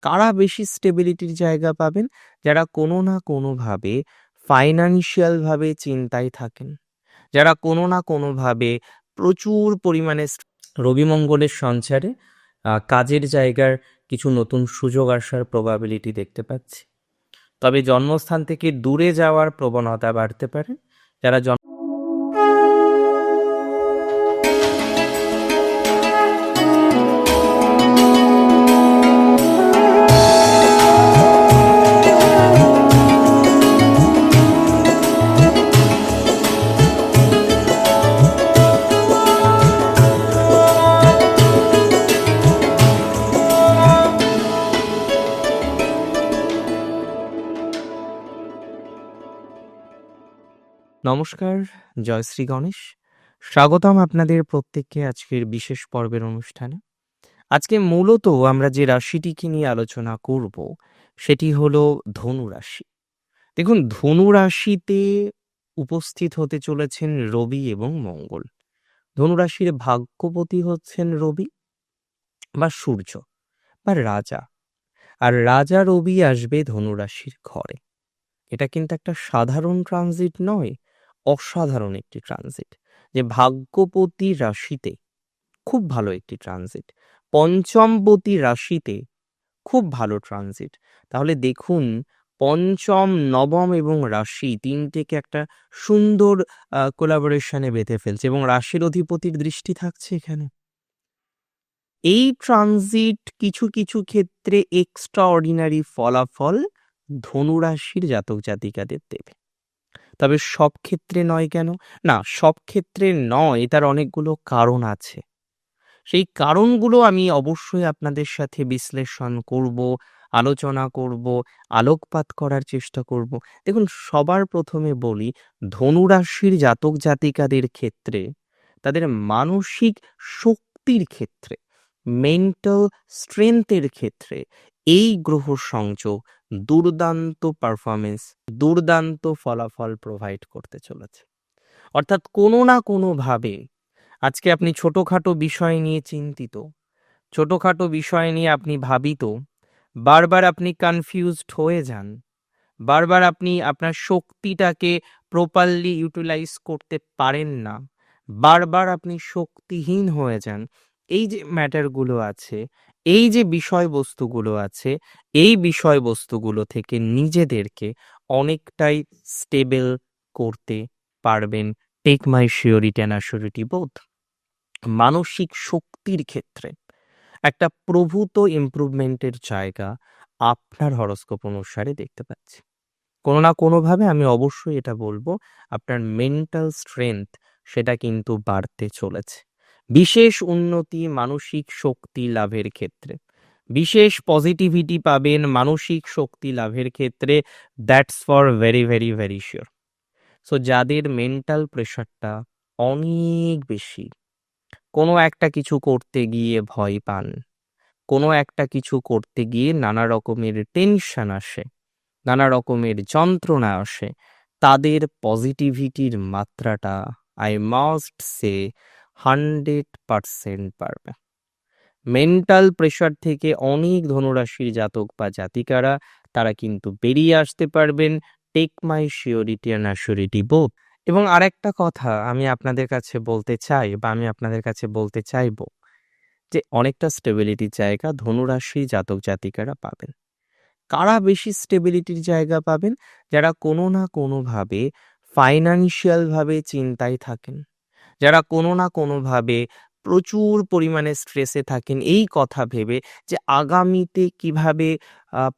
কারা বেশি স্টেবিলিটির জায়গা পাবেন? যারা কোনো না কোনোভাবে ফাইন্যান্সিয়ালভাবে চিন্তায় থাকেন, যারা কোনো না কোনোভাবে প্রচুর পরিমাণে রবি মঙ্গলের সঞ্চারে কাজের জায়গার কিছু নতুন সুযোগ আসার প্রবাবিলিটি দেখতে পাচ্ছি। তবে জন্মস্থান থেকে দূরে যাওয়ার প্রবণতা বাড়তে পারে। যারা নমস্কার, জয় শ্রী গণেশ। স্বাগতম আপনাদের প্রত্যেককে আজকের বিশেষ পর্বের অনুষ্ঠানে। আজকে মূলত আমরা যে রাশিটিকে নিয়ে আলোচনা করব সেটি হলো ধনু রাশি। দেখুন, ধনু রাশিতে উপস্থিত হতে চলেছেন রবি এবং মঙ্গল। ধনু রাশির ভাগ্যপতি হচ্ছেন রবি বা সূর্য বা রাজা, আর রাজা রবি আসবে ধনু রাশির ঘরে। এটা কিন্তু একটা সাধারণ ট্রানজিট নয়, অসাধারণ একটি ট্রানজিট। যে ভাগ্যপতি রাশিতে খুব ভালো একটি ট্রানজিট, পঞ্চমপতি রাশিতে খুব ভালো ট্রানজিট। তাহলে দেখুন, পঞ্চম, নবম এবং রাশি তিনটেকে একটা সুন্দর কোলাবোরেশনে বেঁধে ফেলছে এবং রাশির অধিপতির দৃষ্টি থাকছে এখানে। এই ট্রানজিট কিছু কিছু ক্ষেত্রে এক্সট্রা অর্ডিনারি ফলাফল ধনুরাশির জাতক জাতিকাদের দেবে। তবে সব ক্ষেত্রে নয় কেন? না, সব ক্ষেত্রে নয়, তার অনেকগুলো কারণ আছে। সেই কারণগুলো আমি অবশ্যই আপনাদের সাথে বিশ্লেষণ করব, আলোচনা করব, আলোকপাত করার চেষ্টা করব। দেখুন, সবার প্রথমে বলি, ধনুরাশির জাতক জাতিকাদের ক্ষেত্রে, তাদের মানসিক শক্তির ক্ষেত্রে, মেন্টাল স্ট্রেংথের ক্ষেত্রে এই গ্রহ সংযোগ দুর্দান্ত পারফরমেন্স, দুর্দান্ত ফলাফল প্রোভাইড করতে চলেছে। অর্থাৎ কোনো না কোনোভাবে আজকে আপনি ছোটোখাটো বিষয় নিয়ে চিন্তিত, ছোটোখাটো বিষয় নিয়ে আপনি ভাবিত, বারবার আপনি কনফিউজড হয়ে যান, বারবার আপনি আপনার শক্তিটাকে প্রপারলি ইউটিলাইজ করতে পারেন না, বারবার আপনি শক্তিহীন হয়ে যান। এই যে ম্যাটারগুলো আছে, এই যে বিষয়বস্তুগুলো আছে, এই বিষয়বস্তুগুলো থেকে নিজেদেরকে অনেকটাই স্টেবল করতে পারবেন। Take my surety and assurity both. মানসিক শক্তির ক্ষেত্রে একটা প্রভূত ইমপ্রুভমেন্টের জায়গা আপনার হরোস্কোপ অনুসারে দেখতে পাচ্ছি। কোনো না কোনোভাবে আমি অবশ্যই এটা বলবো, আপনার মেন্টাল স্ট্রেংথ সেটা কিন্তু বাড়তে চলেছে। বিশেষ উন্নতি মানসিক শক্তি লাভের ক্ষেত্রে, বিশেষ পজিটিভিটি পাবেন মানসিক শক্তি লাভের ক্ষেত্রে। That's for very very very sure. So যাদের মেন্টাল প্রেশারটা অনেক বেশি, কোনো একটা কিছু করতে গিয়ে ভয় পান, কোনো একটা কিছু করতে গিয়ে নানা রকমের টেনশন আসে, নানা রকমের যন্ত্রণা আসে, তাদের পজিটিভিটির মাত্রাটা আই মাস্ট সে 100% বাড়বে। মেন্টাল প্রেশার থেকে অনেক ধনুরাশির জাতক বা জাতিকারা তারা কিন্তু বেরিয়ে আসতে পারবেন। Take my surety and assurity both. এবং আরেকটা কথা আমি আপনাদের কাছে বলতে চাই, বা আমি আপনাদের কাছে বলতে চাইবো, যে অনেকটা স্টেবিলিটির জায়গা ধনুরাশি জাতক জাতিকারা পাবেন। কারা বেশি স্টেবিলিটির জায়গা পাবেন? যারা কোনো না কোনোভাবে ফাইন্যান্সিয়ালভাবে চিন্তায় থাকেন, যারা কোনো না কোনোভাবে প্রচুর পরিমাণে স্ট্রেসে থাকেন এই কথা ভেবে যে আগামীতে কিভাবে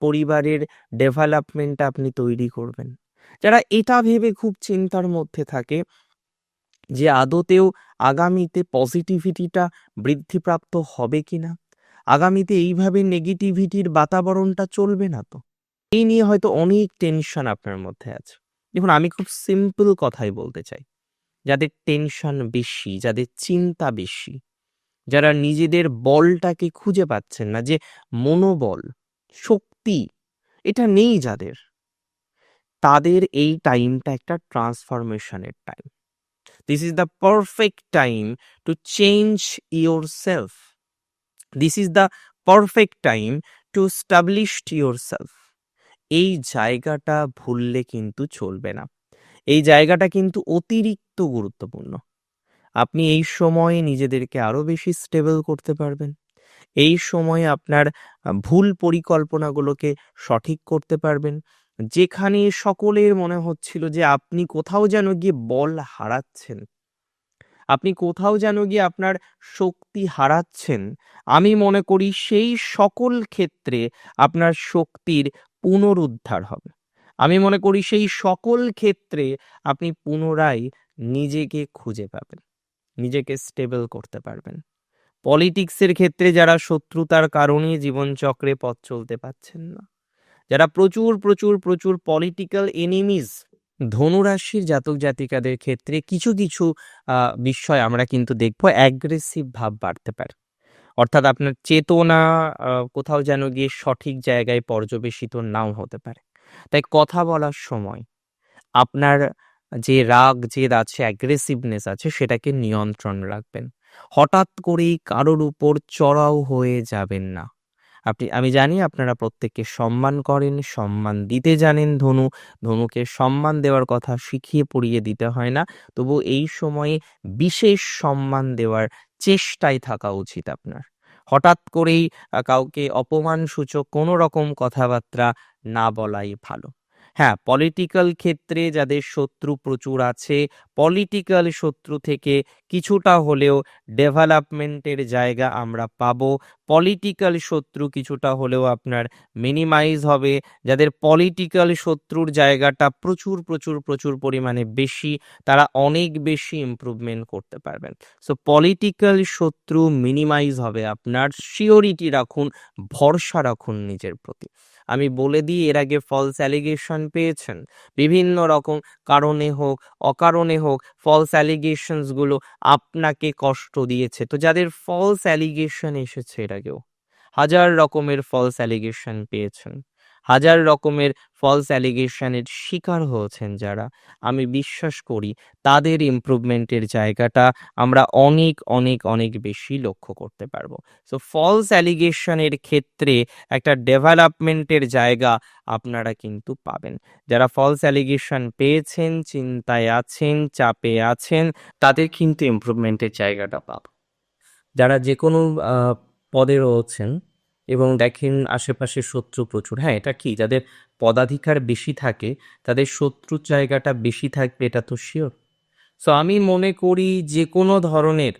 পরিবারের ডেভেলপমেন্টটা আপনি তৈরি করবেন, যারা এটা ভেবে খুব চিন্তার মধ্যে থাকে যে আদতেও আগামীতে পজিটিভিটিটা বৃদ্ধিপ্রাপ্ত হবে কিনা, আগামীতে এইভাবে নেগেটিভিটির বাতাবরণটা চলবে না তো, এই নিয়ে হয়তো অনেক টেনশন আপনার মধ্যে আছে। দেখুন, আমি খুব সিম্পল কথাই বলতে চাই, যাদের টেনশন বেশি, যাদের চিন্তা বেশি, যারা নিজেদের বলটাকে খুঁজে পাচ্ছেন না, যে মনোবল, শক্তি এটা নেই যাদের, তাদের এই টাইমটা একটা ট্রান্সফরমেশনের time. This is the perfect time to change yourself. This is the perfect time to establish yourself, এই জায়গাটা ভুললে কিন্তু চলবে না। এই জায়গাটা কিন্তু অতিরিক্ত গুরুত্বপূর্ণ। আপনি এই সময়ে নিজেদেরকে আরো বেশি স্টেবল করতে পারবেন। এই সময়ে আপনার ভুল পরিকল্পনাগুলোকে সঠিক করতে পারবেন। যেখানে সকলের মনে হচ্ছিল যে আপনি কোথাও যেন গিয়ে বল হারাচ্ছেন, আপনি কোথাও যেন গিয়ে আপনার শক্তি হারাচ্ছেন, আমি মনে করি সেই সকল ক্ষেত্রে আপনার শক্তির পুনরুদ্ধার হবে। আমি মনে করি সেই সকল ক্ষেত্রে আপনি পুনরায় নিজেকে খুঁজে পাবেন, নিজেকে স্টেবল করতে পারবেন। পলিটিক্সের ক্ষেত্রে যারা শত্রুতার কারণে জীবনচক্রে পথ চলতে পারছেন না, যারা প্রচুর প্রচুর প্রচুর পলিটিক্যাল এনিমিজ, ধনুরাশির জাতক জাতিকাদের ক্ষেত্রে কিছু কিছু বিষয় আমরা কিন্তু দেখবো অ্যাগ্রেসিভ ভাব বাড়তে পারে। অর্থাৎ আপনার চেতনা কোথাও যেন গিয়ে সঠিক জায়গায় পর্যবেসিত নাও হতে পারে। তাই কথা বলার সময় আপনার যে রাগ জেদ আছে, অ্যাগ্রেসিভনেস আছে, সেটাকে নিয়ন্ত্রণ রাখবেন। হঠাৎ করেই কারোর উপর চড়াও হয়ে যাবেন না। আমি জানি আপনারা প্রত্যেককে সম্মান করেন, সম্মান দিতে জানেন। ধনুকে সম্মান দেওয়ার কথা শিখিয়ে পড়িয়ে দিতে হয় না। তবু এই সময়ে বিশেষ সম্মান দেওয়ার চেষ্টায় থাকা উচিত আপনার। হঠাৎ করেই কাউকে অপমানসূচক কোনো রকম কথাবার্তা না বলাই ভালো। হ্যাঁ, পলিটিক্যাল ক্ষেত্রে যাদের শত্রু প্রচুর আছে, পলিটিক্যাল শত্রু থেকে কিছুটা হলেও ডেভেলপমেন্টের জায়গা আমরা পাবো। পলিটিক্যাল শত্রু কিছুটা হলেও আপনার মিনিমাইজ হবে। যাদের পলিটিক্যাল শত্রুর জায়গাটা প্রচুর প্রচুর প্রচুর পরিমাণে বেশি, তারা অনেক বেশি ইমপ্রুভমেন্ট করতে পারবেন। সো পলিটিক্যাল শত্রু মিনিমাইজ হবে আপনার। সিওরিটি রাখুন, ভরসা রাখুন নিজের প্রতি। আমি বলে দিই, এর আগে ফলস অ্যালিগেশন পেয়েছেন, বিভিন্ন রকম কারণে হোক অকারণে হোক ফলস অ্যালিগেশনস গুলো আপনাকে কষ্ট দিয়েছে। তো যাদের ফলস অ্যালিগেশন এসেছে এর আগেও, হাজার রকমের ফলস অ্যালিগেশন পেয়েছেন, হাজার রকমের ফলস অ্যালিগেশনের শিকার হয়েছেন যারা, আমি বিশ্বাস করি তাদের ইমপ্রুভমেন্টের জায়গাটা আমরা অনেক অনেক অনেক বেশি লক্ষ্য করতে পারবো। সো ফলস অ্যালিগেশনের ক্ষেত্রে একটা ডেভেলপমেন্টের জায়গা আপনারা কিন্তু পাবেন। যারা ফলস অ্যালিগেশন পেয়েছেন, চিন্তায় আছেন, চাপে আছেন, তাদের কিন্তু ইমপ্রুভমেন্টের জায়গাটা পাব। যারা যে কোনো পদে রয়েছেন এবং দেখেন আশেপাশে শত্রু প্রচুর, হ্যাঁ এটা কি, যাদের পদাধিকার বেশি থাকে তাদের শত্রুর জায়গাটা বেশি থাকবে, এটা তো শিওর। সো আমি মনে করি যে কোনো ধরনের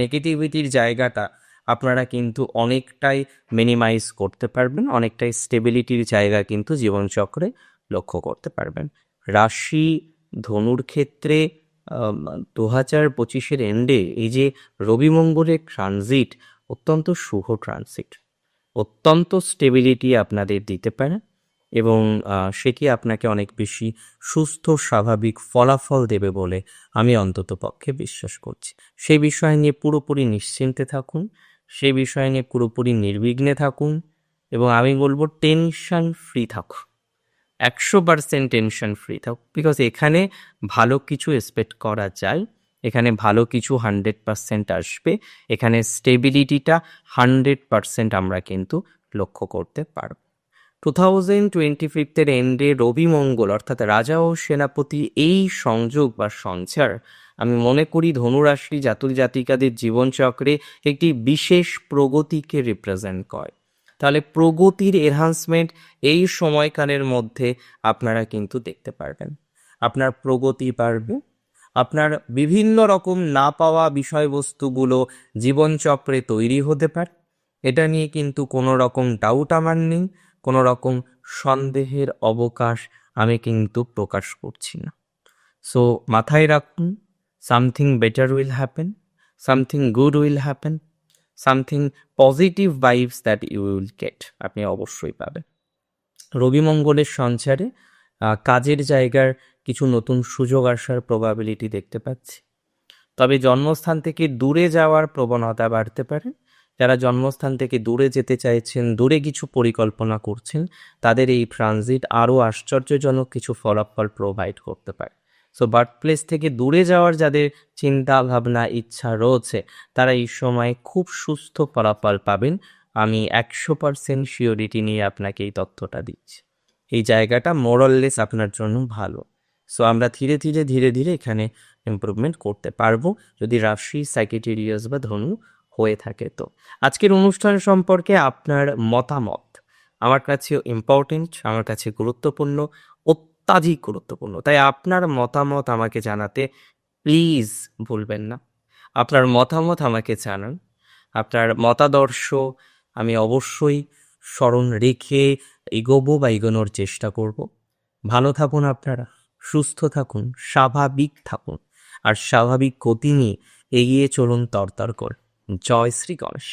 নেগেটিভিটির জায়গাটা আপনারা কিন্তু অনেকটাই মিনিমাইজ করতে পারবেন, অনেকটাই স্টেবিলিটির জায়গা কিন্তু জীবনচক্রে লক্ষ্য করতে পারবেন। রাশি ধনুর ক্ষেত্রে 2025-এর এন্ডে এই যে রবি মঙ্গলের ট্রানজিট, অত্যন্ত শুভ ট্রানজিট, অত্যন্ত স্টেবিলিটি আপনাদের দিতে পারে এবং সেটি আপনাকে অনেক বেশি সুস্থ স্বাভাবিক ফলাফল দেবে বলে আমি অন্তত পক্ষে বিশ্বাস করছি। সেই বিষয় নিয়ে পুরোপুরি নিশ্চিন্তে থাকুন, সেই বিষয় নিয়ে পুরোপুরি নির্বিঘ্নে থাকুন এবং আমি বলবো টেনশন ফ্রি থাকুন, 100% টেনশন ফ্রি থাকুন। বিকজ এখানে ভালো কিছু এক্সপেক্ট করা যায়, এখানে ভালো কিছু 100% আসবে, এখানে স্টেবিলিটিটা 100% আমরা কিন্তু লক্ষ্য করতে পারব। 2025-এর এন্ডে রবি মঙ্গল অর্থাৎ রাজা ও সেনাপতি এই সংযোগ বা সঞ্চার আমি মনে করি ধনুরাশি জাতক জাতিকাদের জীবনচক্রে একটি বিশেষ প্রগতিকে রিপ্রেজেন্ট করে। তাহলে প্রগতির এনহান্সমেন্ট এই সময়কালের মধ্যে আপনারা কিন্তু দেখতে পারবেন। আপনার প্রগতি বাড়বে, আপনার বিভিন্ন রকম না পাওয়া বিষয়বস্তুগুলো জীবনচক্রে তৈরি হতে পারে, এটা নিয়ে কিন্তু কোনো রকম ডাউট আমার নেই, কোনো রকম সন্দেহের অবকাশ আমি কিন্তু প্রকাশ করছি না। সো মাথায় রাখুন, something better will happen, something good will happen, something positive vibes that you will get, আপনি অবশ্যই পাবেন। রবি মঙ্গলের সঞ্চারে কাজের জায়গার কিছু নতুন সুযোগ আসার প্রবাবিলিটি দেখতে পাচ্ছি। তবে জন্মস্থান থেকে দূরে যাওয়ার প্রবণতা বাড়তে পারে। যারা জন্মস্থান থেকে দূরে যেতে চাইছেন, দূরে কিছু পরিকল্পনা করছেন, তাদের এই ট্রানজিট আরও আশ্চর্যজনক কিছু ফলাফল প্রোভাইড করতে পারে। সো বার্থ প্লেস থেকে দূরে যাওয়ার যাদের চিন্তা ভাবনা ইচ্ছা রয়েছে, তারা এই সময় খুব সুস্থ ফলাফল পাবেন। আমি 100% শিওরিটি নিয়ে আপনাকে এই তথ্যটা দিচ্ছি। এই জায়গাটা মোরাললেস আপনার জন্য ভালো। সো আমরা ধীরে ধীরে ধীরে ধীরে এখানে ইমপ্রুভমেন্ট করতে পারবো, যদি রাশি সাইকেটেরিয়াস বা ধনু হয়ে থাকে। তো আজকের অনুষ্ঠান সম্পর্কে আপনার মতামত আমার কাছে ইম্পর্টেন্ট, আমার কাছে গুরুত্বপূর্ণ, অত্যাধিক গুরুত্বপূর্ণ। তাই আপনার মতামত আমাকে জানাতে প্লিজ ভুলবেন না। আপনার মতামত আমাকে জানান। আপনার মতাদর্শ আমি অবশ্যই স্মরণ রেখে এগোবো বা এগোনোর চেষ্টা করব। ভালো থাকুন আপনারা, সুস্থ থাকুন, স্বাভাবিক থাকুন, আর স্বাভাবিক গতি নিয়ে এগিয়ে চলুন তরতর করে। জয় শ্রী গণেশ।